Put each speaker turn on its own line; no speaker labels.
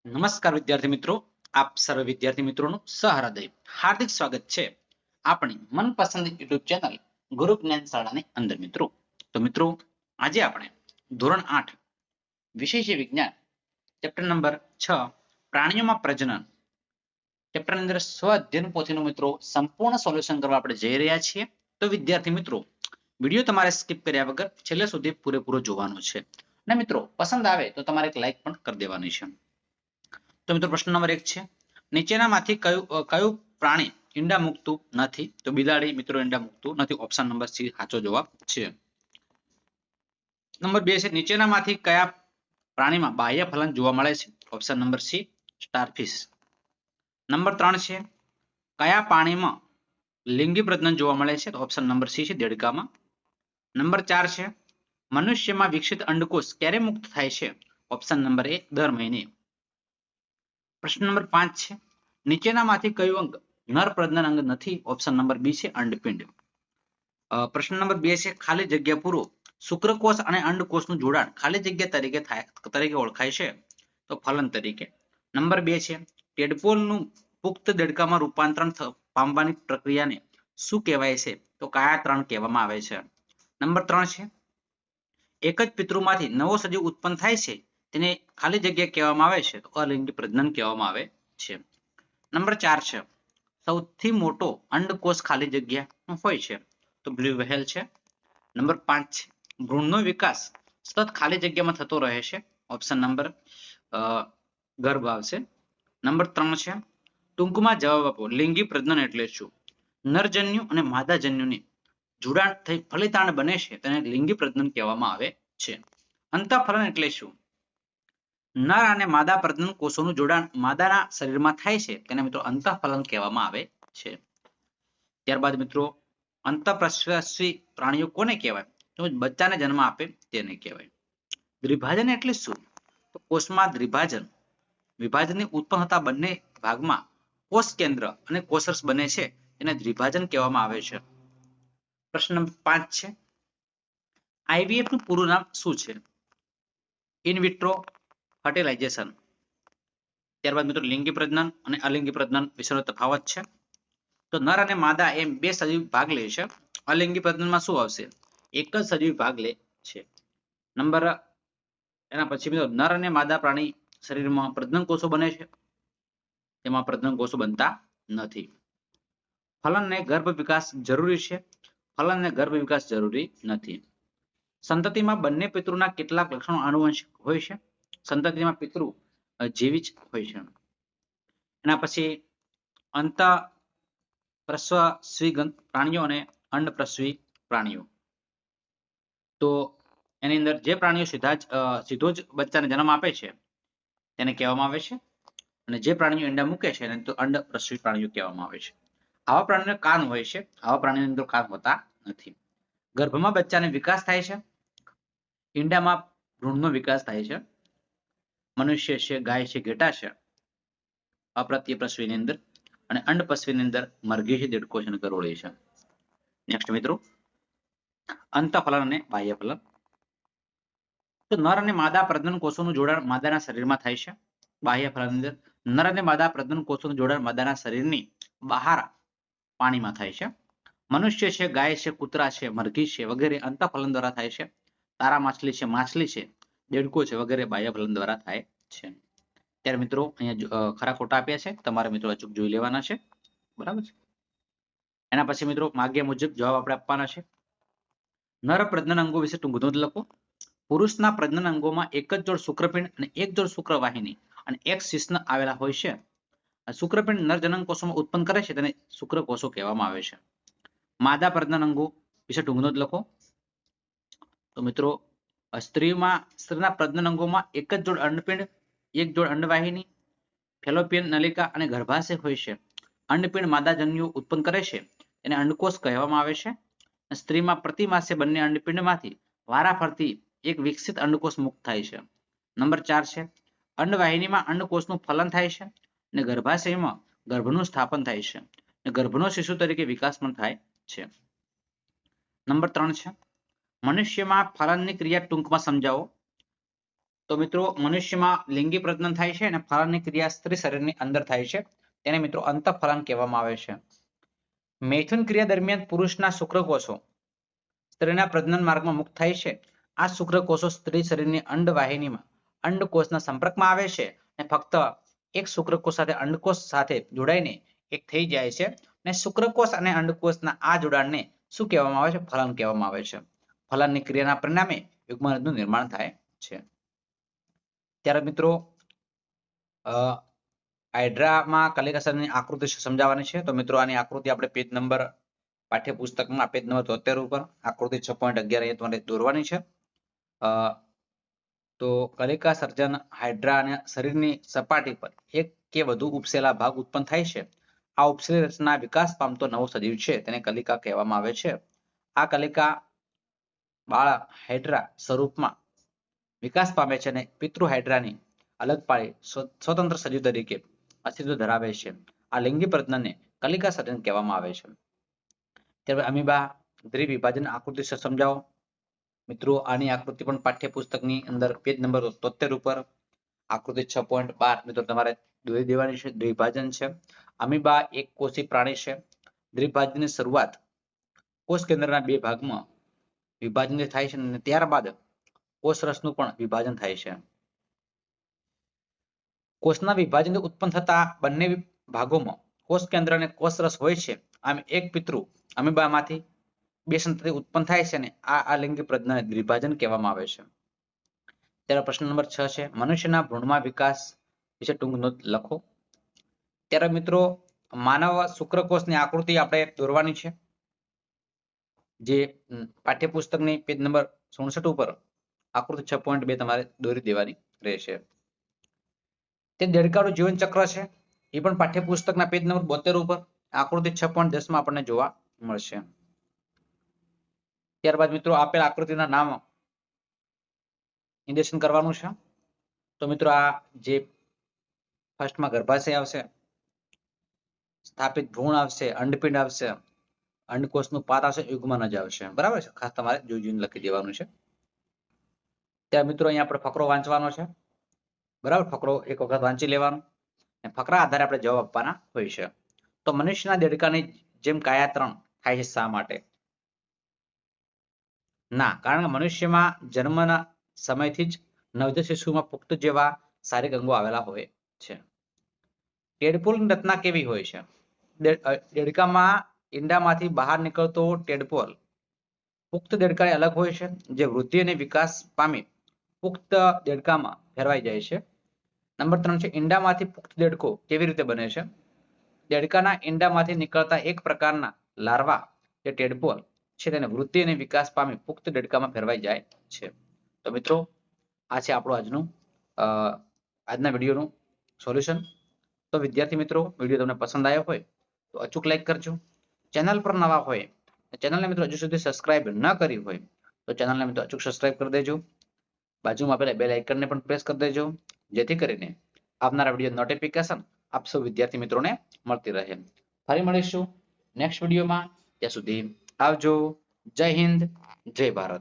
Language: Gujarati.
નમસ્કાર વિદ્યાર્થી મિત્રો, આપ સર્વ વિદ્યાર્થી મિત્રોનું સહૃદય હાર્દિક સ્વાગત છે આપણી મનપસંદ યુટ્યુબ ચેનલ ગુરુ જ્ઞાન શાળાની અંદર. મિત્રો આજે આપણે ધોરણ 8 વિષય છે વિજ્ઞાન, ચેપ્ટર નંબર 6 પ્રાણીઓમાં પ્રજનન, ચેપ્ટર અંદર સ્વ અધ્યયન પોથીનું મિત્રો સંપૂર્ણ સોલ્યુશન કરવા આપણે જઈ રહ્યા છીએ. તો વિદ્યાર્થી મિત્રો, વિડીયો તમારે સ્કીપ કર્યા વગર છેલ્લે સુધી પૂરેપૂરો જોવાનો છે અને મિત્રો પસંદ આવે તો તમારે એક લાઈક પણ કરી દેવાની છે. તો મિત્રો પ્રશ્ન નંબર 1 છે, નીચેનામાંથી કયું પ્રાણી ઈંડા મૂકતું નથી? તો બિલાડી મિત્રો ઈંડા મૂકતું નથી. ઓપ્શન નંબર સી સાચો જવાબ છે. નંબર 2 છે, નીચેનામાંથી કયા પ્રાણીમાં બાહ્ય ફલન જોવા મળે છે? Option number C starfish. Number 3 છે, કયા પ્રાણીમાં લિંગી પ્રજનન જોવા મળે છે? તો ઓપ્શન નંબર સી છે દેડકામાં. નંબર 4 છે, મનુષ્યમાં વિકસિત અંડકોષ ક્યારે મુક્ત થાય છે? ઓપ્શન નંબર એ દર મહિને. પ્રશ્ન નંબર 5 છે, નીચેનામાંથી કયું અંગ નર પ્રજનન અંગ નથી? ઓપ્શન નંબર બી છે અંડપિંડ. પ્રશ્ન નંબર 2 છે, ખાલી જગ્યા પૂરો, શુક્રકોષ અને અંડકોષનું જોડાણ ખાલી જગ્યા તરીકે ઓળખાય છે? તો ફલન તરીકે. નંબર 2 છે, ટેડપોલનું પુખ્ત દેડકામાં રૂપાંતરણ પામવાની પ્રક્રિયાને શું કહેવાય છે? તો કાયાતરણ કહેવામાં આવે છે. નંબર 3 છે, એક જ પિતૃમાંથી નવો સજીવ ઉત્પન્ન થાય છે તેને ખાલી જગ્યા કહેવામાં આવે છે? તો અલિંગી પ્રજનન કહેવામાં આવે છે. નંબર 4 છે, સૌથી મોટો અંડકોષ ખાલી જગ્યા હોય છે? તો બ્લુ વ્હેલ છે. નંબર 5 છે, ભ્રૂણનો વિકાસ સતત ખાલી જગ્યામાં થતો રહે છે? ઓપ્શન નંબર ગર્ભ આવશે. નંબર 3 છે, ટૂંકમાં જવાબ આપો, લિંગી પ્રજનન એટલે શું? નરજન્યુ અને માદાજન્યુને જોડાણ થઈ ફલિતાંડ બને છે તેને લિંગી પ્રજનન કહેવામાં આવે છે. અંતઃફલન એટલે શું? નર અને માદા પ્રજનન કોષોનું જોડાણ માદાના શરીરમાં થાય છે તેને મિત્રો અંતઃફલન કહેવામાં આવે છે. ત્યારબાદ મિત્રો અંતઃપ્રસ્વાસી પ્રાણીઓ કોને કહેવાય? તો બચ્ચાને જન્મ આપે તેને કહેવાય. દ્વિભાજન એટલે શું? તો કોષમાં દ્વિભાજન વિભાજનની ઉત્પન્ન થતા બંને ભાગમાં કોષ કેન્દ્ર અને કોષરસ બને છે તેને દ્વિભાજન કહેવામાં આવે છે. પ્રશ્ન નંબર 5 છે, આઈવીએફ નું પૂરું નામ શું છે? In vitro fertilisation. ત્યારબાદ મિત્રો લિંગી પ્રજનન અને અલિંગી પ્રજનન વિશેનો તફાવત છે. તો નર અને માદા એમ બે સજીવ ભાગ લે છે. અલિંગી પ્રજનનમાં શું આવશે? એક જ સજીવ ભાગ લે છે. નંબર એના પછી મિત્રો નર અને માદા પ્રાણી શરીરમાં પ્રજનન કોષો બને છે, તેમાં પ્રજનન કોષો બનતા નથી. ફલનને ગર્ભ વિકાસ જરૂરી છે? ફલનને ગર્ભ વિકાસ જરૂરી નથી. સંતતિમાં બંને પિતૃના કેટલાક લક્ષણો આનુવંશિક હોય છે? સંતતિમાં પિતૃ જેવી જ હોય છે. એના પછી અંત પ્રસ્વસી પ્રાણીઓ અને અંડપ્રસ્વી પ્રાણીઓ. તો એની અંદર જે પ્રાણીઓ સીધો જ બચ્ચાને જન્મ આપે છે તેને કહેવામાં આવે છે, અને જે પ્રાણીઓ ઈંડા મૂકે છે એને તો અંડપ્રસ્વી પ્રાણીઓ કહેવામાં આવે છે. આવા પ્રાણીઓને કાન હોય છે, આવા પ્રાણીઓની અંદર કાન હોતા નથી. ગર્ભમાં બચ્ચાને વિકાસ થાય છે, ઈંડામાં ભ્રૂણનો વિકાસ થાય છે. મનુષ્ય છે, ગાય છે, ઘેટા છે અપ્રત્યપ્રસ્વીની અંદર, અને અંડપસ્વીની અંદર મરઘી છે, દેડકો છે અને ગરોળી છે. નેક્સ્ટ મિત્રો અંતઃફલન અને બાહ્ય ફલન. તો નર અને માદા પ્રજનન કોષોનું જોડાણ માદાના શરીરમાં થાય છે. બાહ્ય ફલન અંદર નર અને માદા પ્રજનન કોષોનું જોડાણ માદાના શરીરની બહાર પાણીમાં થાય છે. મનુષ્ય છે, ગાય છે, કૂતરા છે, મરઘી છે વગેરે અંતઃફલન દ્વારા થાય છે. તારા માછલી છે, દેડકો છે વગેરે બાહ્ય ફલન દ્વારા થાય છે. ત્યારે મિત્રો અહીંયા ખરા ખોટા આપ્યા છે, તમારે મિત્રો અચૂક જોઈ લેવાના છે. બરાબર છે. એના પછી મિત્રો માગ્યા મુજબ જવાબ આપણે આપવાના છે. નર પ્રજનન અંગો વિશે ટૂંક નોંધ લખો. પુરુષના પ્રજનન અંગોમાં એક જ જોડ શુક્રપિંડ અને એક જોડ શુક્રવાહિની અને એક શિશ્ન આવેલા હોય છે. શુક્રપિંડ નર જનન કોષોમાં ઉત્પન્ન કરે છે તેને શુક્રકોષો કહેવામાં આવે છે. માદા પ્રજનન અંગો વિશે ટૂંક નોંધ લખો. તો મિત્રો સ્ત્રીના પ્રજનન અંગોમાં એક જ જોડ અંડપિંડ, એક જોડ અંડવાહિની, ફેલોપિયન નલિકા અને ગર્ભાશય હોય છે. અંડપિંડ માદાજન્યુ ઉત્પન્ન કરે છે એને અંડકોષ કહેવામાં આવે છે. સ્ત્રીમાં પ્રતિ માસે બંને અંડપિંડમાંથી વારાફરતી એક વિકસિત અંડકોષ મુક્ત થાય છે. નંબર 4 છે, અંડવાહિનીમાં અંડકોષનું ફલન થાય છે અને ગર્ભાશયમાં ગર્ભનું સ્થાપન થાય છે અને ગર્ભનો શિશુ તરીકે વિકાસ પણ થાય છે. નંબર 3 છે, મનુષ્યમાં ફલનની ક્રિયા ટૂંકમાં સમજાવો. તો મિત્રો મનુષ્યમાં લિંગી પ્રજનન થાય છે અને ફલનની ક્રિયા સ્ત્રી શરીરની અંદર થાય છે તેને મિત્રો અંતઃફલન કહેવામાં આવે છે. મૈથુન ક્રિયા દરમિયાન પુરુષના શુક્રકોષો સ્ત્રીના પ્રજનન માર્ગમાં મુક્ત થાય છે. આ શુક્રકોષો સ્ત્રી શરીરની અંડવાહિનીમાં અંડકોષના સંપર્કમાં આવે છે અને ફક્ત એક શુક્રકોષ સાથે અંડકોષ સાથે જોડાઈને એક થઈ જાય છે અને શુક્રકોષ અને અંડકોષના આ જોડાણને શું કહેવામાં આવે છે? ફલન કહેવામાં આવે છે. ફલનની ક્રિયાના પરિણામે યુગ્મનદનું નિર્માણ થાય છે. ત્યારે મિત્રો હાઇડ્રામાં કલિકાસરની આકૃતિ સમજાવવાની છે. તો મિત્રો આની આકૃતિ આપણે પેજ નંબર પાઠ્યપુસ્તકમાં પેજ નંબર 73 ઉપર આકૃતિ 6.11 અહીંયા તમારે દોરવાની છે. તો કલિકા સર્જન હાઇડ્રા અને શરીરની સપાટી પર એક કે વધુ ઉપસેલા ભાગ ઉત્પન્ન થાય છે. આ ઉપસેલી રચના વિકાસ પામતો નવો સજીવ છે તેને કલિકા કહેવામાં આવે છે. આ કલિકા બાળ હાઇડ્રા સ્વરૂપમાં વિકાસ પામે છે અને પિતૃ હાઇડ્રાની અલગ પાડી સ્વતંત્ર સજીવ તરીકે અસ્તિત્વ ધરાવે છે. આ લિંગી પ્રજનનને કલિકા સર્જન કહેવામાં આવે છે. ત્યારબાદ અમીબા દ્વિવિભાજન આકૃતિ સમજાવો. મિત્રો આની આકૃતિ પણ પાઠ્યપુસ્તકની અંદર પેજ નંબર 73 ઉપર આકૃતિ 6.12 મિત્રો તમારે દોરી દેવાની છે. દ્વિભાજન છે. અમીબા એક કોષી પ્રાણી છે. દ્વિભાજનની શરૂઆત કોષ કેન્દ્રના બે ભાગમાં વિભાજન થાય છે અને ત્યારબાદ કોષરસનું પણ વિભાજન થાય છે. કોષના વિભાજનથી ઉત્પન્ન થતા બંને ભાગોમાં કોષ કેન્દ્ર અને કોષરસ હોય છે. આમ એક પિતૃ અમીબામાંથી બે સંતતિ ઉત્પન્ન થાય છે અને આ લિંગી પ્રજનન દ્વિભાજન કહેવામાં આવે છે. ત્યારે પ્રશ્ન નંબર 6 છે મનુષ્યના ભ્રૂણમાં વિકાસ વિશે ટૂંક નોંધ લખો. ત્યારે મિત્રો માનવ શુક્રકોષની આકૃતિ આપણે દોરવાની છે જે પાઠ્યપુસ્તકની પેજ નંબર 67 ઉપર આકૃતિ 6.2 તમારે દોરી દેવાની રહેશે. તે દેડકાનું જીવન ચક્ર છે એ પણ પાઠ્યપુસ્તકના પેજ નંબર 72 ઉપર આકૃતિ 6.10 માં આપણને જોવા મળશે. ત્યારબાદ મિત્રો આપેલ આકૃતિના નામ નિર્દેશન કરવાનું છે. તો મિત્રો આ જે ફર્સ્ટમાં ગર્ભાશય આવશે, સ્થાપિત ભ્રૂણ આવશે, અંડપિંડ આવશે, અંડકોષનું પાત આવશે, યુગ્મનજ આવશે. બરાબર છે, ખાસ તમારે જોઈને લખી દેવાનું છે. ત્યાં મિત્રો અહીંયા આપણે ફકરો વાંચવાનો છે. બરાબર, ફકરો એક વખત વાંચી લેવાનો અને ફકરા આધારે આપણે જવાબ આપવાના હોય છે. તો મનુષ્યના દેડકાની જેમ કાયાતરણ થાય છે શા માટે? ના, કારણ કે મનુષ્યમાં જન્મના સમયથી જ નવજાત શિશુમાં પુખ્ત જેવા શારીરિક અંગો આવેલા હોય છે. ટેડપોલની રચના કેવી હોય છે? દેડકામાં ઈંડામાંથી બહાર નીકળતો ટેડપોલ પુખ્ત દેડકાને અલગ હોય છે જે વૃદ્ધિ અને વિકાસ પામી પુખ્ત દેડકામાં ફેરવાઈ જાય છે. નંબર 3 છે ઈંડામાંથી પુખ્ત દેડકો કેવી રીતે બને છે? દેડકાના ઈંડામાંથી નીકળતા એક પ્રકારના લાર્વા જે ટેડપોલ છે તેને વૃદ્ધિ અને વિકાસ પામી પુખ્ત દેડકામાં ફેરવાઈ જાય છે. તો મિત્રો આ છે આપણું આજના વિડીયોનું સોલ્યુશન. તો વિદ્યાર્થી મિત્રો વિડીયો તમને પસંદ આવ્યો હોય તો અચૂક લાઈક કરજો. ચેનલ પર નવા હોય ચેનલને મિત્રો હજુ સુધી સબસ્ક્રાઇબ ન કરી હોય તો ચેનલને મિત્રો અચૂક સબસ્ક્રાઇબ કરી દેજો. બાજુમાં આપેલા બેલ આઇકનને પણ પ્રેસ કરી દેજો જેથી કરીને આવનારા વિડીયો નોટિફિકેશન આપ સૌ વિદ્યાર્થી મિત્રોને મળતી રહે. ફરી મળીશું નેક્સ્ટ વિડીયોમાં. ત્યાં સુધી આવજો. જય હિન્દ, જય ભારત.